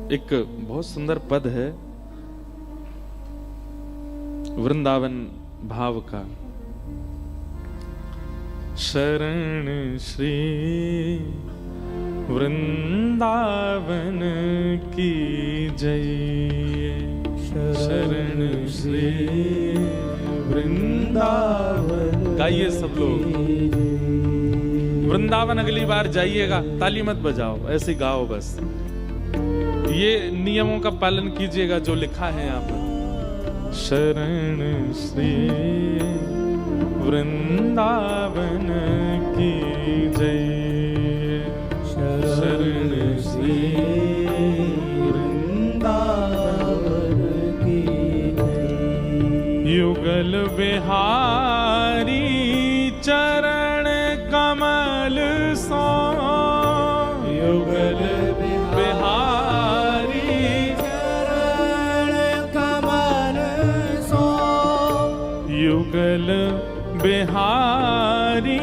एक बहुत सुंदर पद है वृंदावन भाव का। शरण श्री वृंदावन की जय, शरण श्री वृंदावन। गाइए सब लोग, वृंदावन अगली बार जाइएगा ताली मत बजाओ, ऐसे गाओ बस। ये नियमों का पालन कीजिएगा जो लिखा है यहाँ पर। शरण श्री वृंदावन की जय, शरण श्री वृंदावन की जय। युगल बिहारी चरण कमल सो, युगल बिहारी चरण कमल सो, युगल बिहारी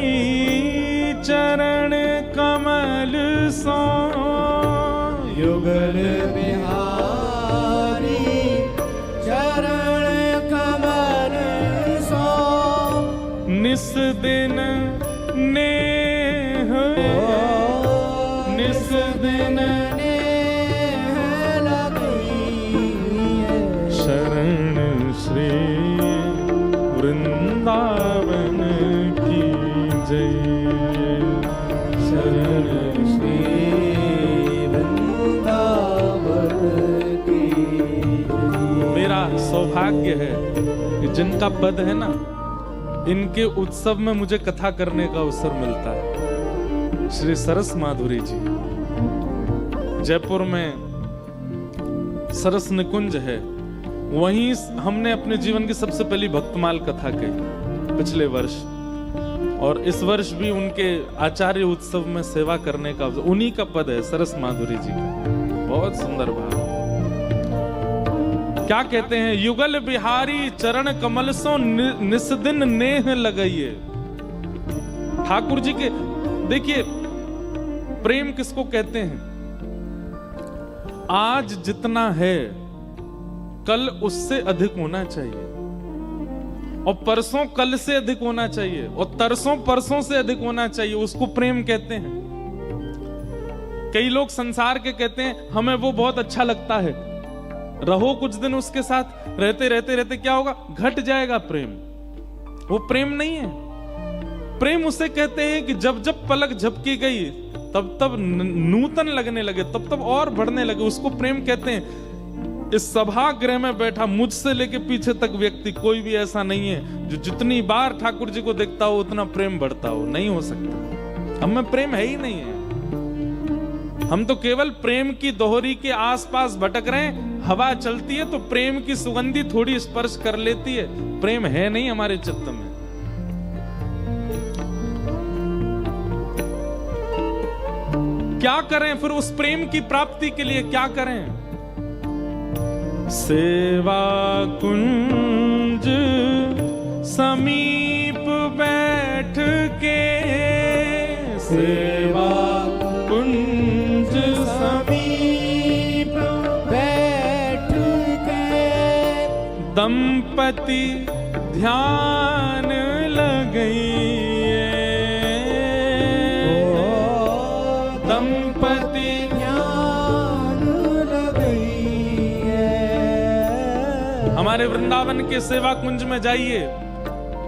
चरण कमल सो, युगल बिहारी चरण कमल सो। निस दिन नेह, निस दिन नेह लगी, शरण श्री वृंदावन की जय, शरण श्री वृंदावन की जय। मेरा सौभाग्य है कि जिनका पद है ना, इनके उत्सव में मुझे कथा करने का अवसर मिलता है। श्री सरस माधुरी जी, जयपुर में सरस निकुंज है, वहीं हमने अपने जीवन की सबसे पहली भक्तमाल कथा कही पिछले वर्ष, और इस वर्ष भी उनके आचार्य उत्सव में सेवा करने का, उन्हीं का पद है सरस माधुरी जी का। बहुत सुंदर भाव। क्या कहते हैं? युगल बिहारी चरण कमल सो निस्दिन नेह लगाइए। ठाकुर जी के देखिए, प्रेम किसको कहते हैं? आज जितना है कल उससे अधिक होना चाहिए, और परसों कल से अधिक होना चाहिए, और तरसों परसों से अधिक होना चाहिए। उसको प्रेम कहते हैं। कई लोग संसार के कहते हैं हमें वो बहुत अच्छा लगता है, रहो कुछ दिन उसके साथ, रहते रहते रहते क्या होगा? घट जाएगा प्रेम। वो प्रेम नहीं है। प्रेम उसे कहते हैं कि जब जब पलक झपकी गई तब तब नूतन लगने लगे, तब तब और बढ़ने लगे, उसको प्रेम कहते हैं। इस सभागृह में बैठा मुझसे लेके पीछे तक व्यक्ति कोई भी ऐसा नहीं है जो जितनी बार ठाकुर जी को देखता हो उतना प्रेम बढ़ता हो। नहीं हो सकता। हम में प्रेम है ही नहीं है। हम तो केवल प्रेम की दोहरी के आसपास भटक रहे हैं। हवा चलती है तो प्रेम की सुगंधी थोड़ी स्पर्श कर लेती है, प्रेम है नहीं हमारे चित्त में। क्या करें फिर उस प्रेम की प्राप्ति के लिए? क्या करें? सेवा कुंज समीप बैठ के, सेवा कुंज समीप बैठ के, दंपति ध्यान लगाइए, दंपति ध्यान लगाइए। हमारे वृंदावन के सेवा कुंज में जाइए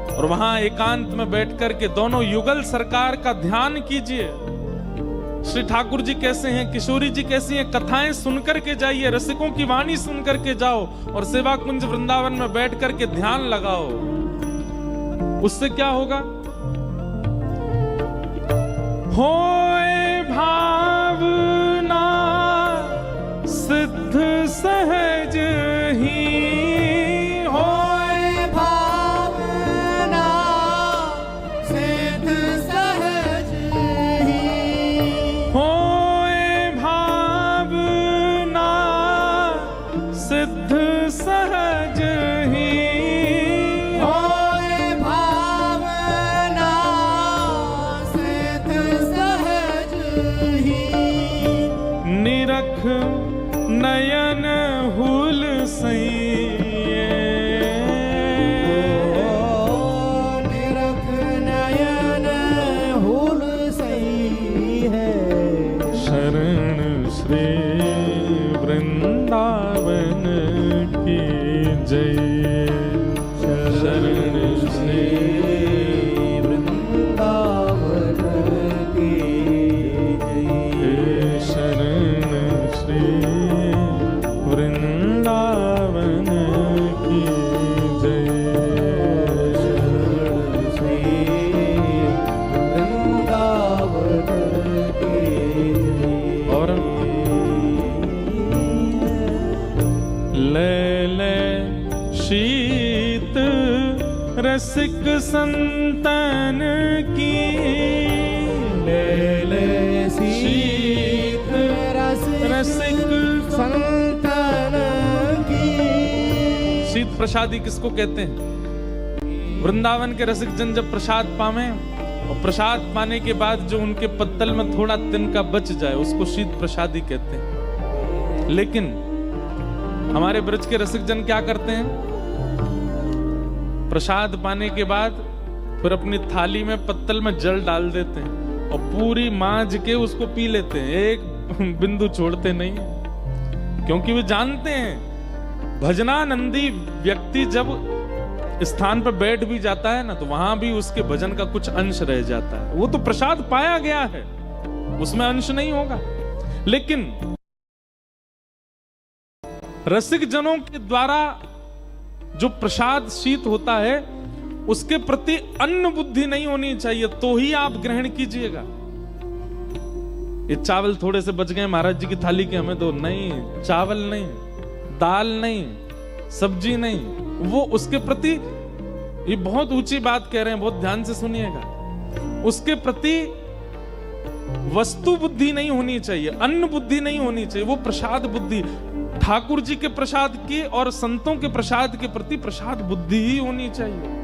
और वहां एकांत में बैठ करके दोनों युगल सरकार का ध्यान कीजिए। श्री ठाकुर जी कैसे हैं, किशोरी जी कैसी हैं, कथाएं सुनकर के जाइए, रसिकों की वाणी सुनकर के जाओ, और सेवा कुंज वृंदावन में बैठ करके ध्यान लगाओ। उससे क्या होगा? होए भावना सिद्ध सहज ही, होए भावना सिद्ध सहज ही, होए भावना सिद्ध सहज ही, होए भावना सिद्ध सहज ही। निरख नयन हुल सैये, निरख नयन हुल सही है। शरण श्री वृंदावन की जय, शरण श्री वृंदावन की जय। शरण श्री वृंदावन की जय, शरण श्री वृंदावन की जय। और ले ले शीत रसिक संतन की, ले ले शीत रसिक संतन की। शीत प्रसादी किसको कहते हैं? वृंदावन के रसिक जन जब प्रसाद पावे और प्रसाद पाने के बाद जो उनके पत्तल में थोड़ा तिनका बच जाए उसको शीत प्रसादी कहते हैं। लेकिन हमारे ब्रज के रसिक जन क्या करते हैं? प्रसाद पाने के बाद फिर अपनी थाली में पत्तल में जल डाल देते हैं और पूरी मांझ के उसको पी लेते हैं, एक बिंदु छोड़ते नहीं, क्योंकि वे जानते हैं भजनानंदी व्यक्ति जब स्थान पर बैठ भी जाता है ना तो वहां भी उसके भजन का कुछ अंश रह जाता है। वो तो प्रसाद पाया गया है, उसमें अंश नहीं होगा। लेकिन रसिक जनों के द्वारा जो प्रसाद शीत होता है उसके प्रति अन्न बुद्धि नहीं होनी चाहिए, तो ही आप ग्रहण कीजिएगा। ये चावल थोड़े से बच गए महाराज जी की थाली के, हमें तो नहीं, चावल नहीं, दाल नहीं, सब्जी नहीं, वो उसके प्रति, ये बहुत ऊंची बात कह रहे हैं, बहुत ध्यान से सुनिएगा, उसके प्रति वस्तु बुद्धि नहीं होनी चाहिए, अन्न बुद्धि नहीं होनी चाहिए, वो प्रसाद बुद्धि, ठाकुर जी के प्रसाद की और संतों के प्रसाद के प्रति प्रसाद बुद्धि ही होनी चाहिए।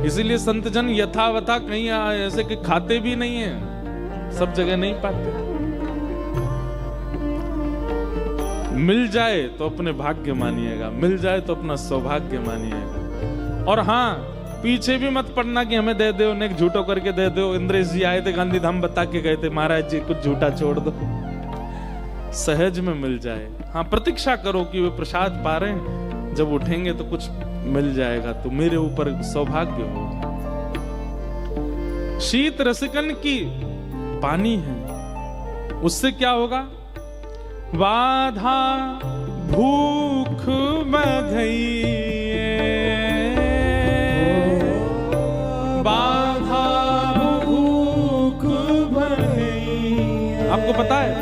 इसीलिए संत जन यथावथा कहीं ऐसे कि खाते भी नहीं है, सब जगह नहीं पाते। मिल जाए तो अपने भाग्य मानिएगा, मिल जाए तो अपना सौभाग्य मानिएगा। और हाँ, पीछे भी मत पड़ना कि हमें दे दो, ने झूठो करके दे दो। इंद्रेश जी आए थे, गांधी धाम बता के गए थे, महाराज जी कुछ झूठा छोड़ दो, सहज में मिल जाए। हाँ, प्रतीक्षा करो कि वे प्रसाद पा रहे हैं, जब उठेंगे तो कुछ मिल जाएगा, तो मेरे ऊपर सौभाग्य होगा। शीत रसिकन की पानी है, उससे क्या होगा? बाधा भूख बघई, बाधा भूख बघई। आपको पता है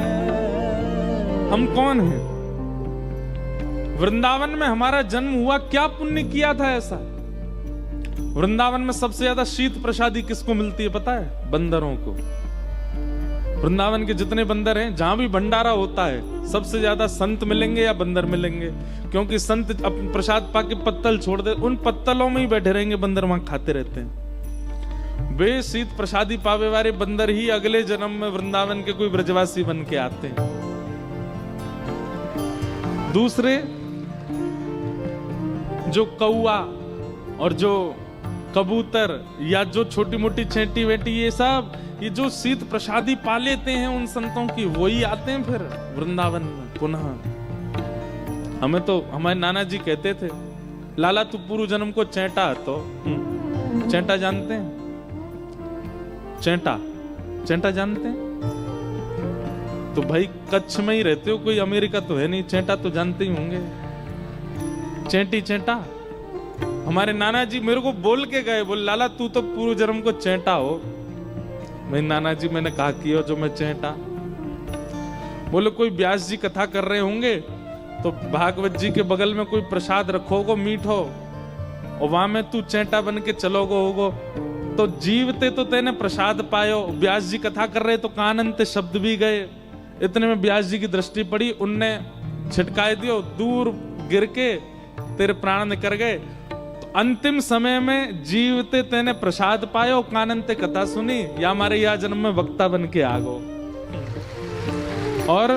हम कौन हैं? वृंदावन में हमारा जन्म हुआ, क्या पुण्य किया था ऐसा? वृंदावन में सबसे ज्यादा शीत प्रसादी किसको मिलती है पता है? बंदरों को। वृंदावन के जितने बंदर हैं, जहां भी भंडारा होता है, सबसे ज्यादा संत मिलेंगे या बंदर मिलेंगे, क्योंकि संत अपने प्रसाद पाके पत्तल छोड़ दे, उन पत्तलों में ही बैठे रहेंगे, बंदर वहां खाते रहते हैं। वे शीत प्रसादी पावे वाले बंदर ही अगले जन्म में वृंदावन के कोई ब्रजवासी बन के आते हैं। दूसरे जो कौआ और जो कबूतर या जो छोटी मोटी छेटी वेटी, ये सब, ये जो शीत प्रसादी पा लेते हैं उन संतों की, वही आते हैं फिर वृंदावन में पुनः। हमें तो हमारे नाना जी कहते थे, लाला तू पूर्व जन्म को चैंटा, तो चैंटा जानते हैं? चैंटा, चैंटा जानते हैं? तो भाई कच्छ में ही रहते हो, कोई अमेरिका तो है नहीं, चैंटा तो जानते ही होंगे। चैंटी चैंटा, हमारे नाना जी मेरे को बोल के गए, बोल लाला तू तो पूर्व जन्म को चैंटा हो। मैं नाना जी मैंने कहा कि हो जो मैं चैंटा? बोले कोई व्यास जी कथा कर रहे होंगे तो भागवत जी के बगल में कोई प्रसाद रखोगो मीठो, और वहां में तू चैंटा बन के चलोगो होगो, तो जीवते तो तेने प्रसाद पायो, व्यास जी कथा कर रहे तो कानन ते शब्द भी गए। इतने में व्यास जी की दृष्टि पड़ी, उनने छिटकाए दियो, दूर गिर के तेरे प्राण निकल गए। तो अंतिम समय में जीवते तेने प्रसाद पायो, कानन ते कथा सुनी, या हमारे यह जन्म में वक्ता बन के आ गो। और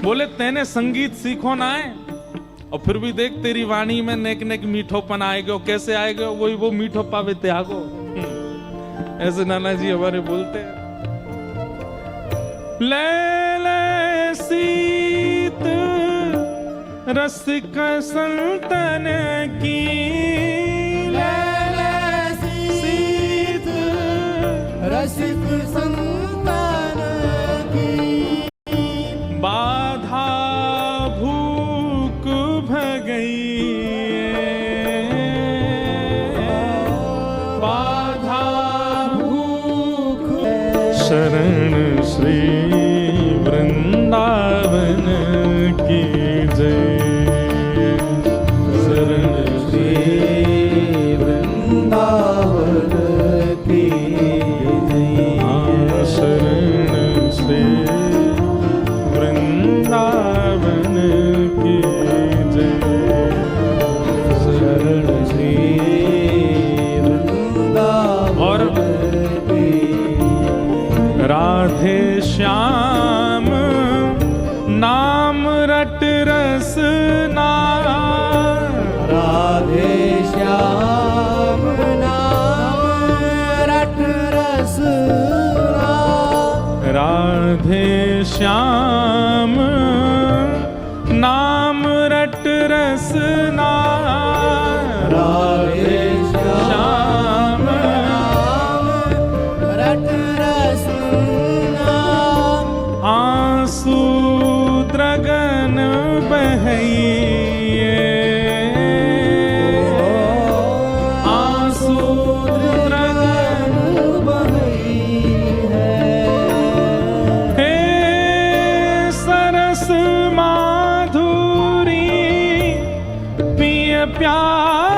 बोले तेने संगीत सीखो ना है, और फिर भी देख तेरी वाणी में नेक नेक मीठोपन आएगा। कैसे आएगा? वही वो मीठो पावे त्यागो। ऐसे नाना जी हमारे बोलते हैं। ले ले सीत रसिक संतन की, ले ले सीत रसिक संतान की, बाधा भूख भगई, बाधा भूख शरण श्री वृंदावन की जय, शरण श्री वृंदावन की जय, शरण श्री वृंदावन की जय, शरण श्री वृंदावन की। राधे श्याम नाम रट रसना, राधे श्याम नाम रट रसना, राधे श्याम नाम रट रसना, राधे श्याम नाम रट रसना, आंसू द्रगन बहइए, आंसू द्रगन बही है। हे सरस माधुरी पिय प्यार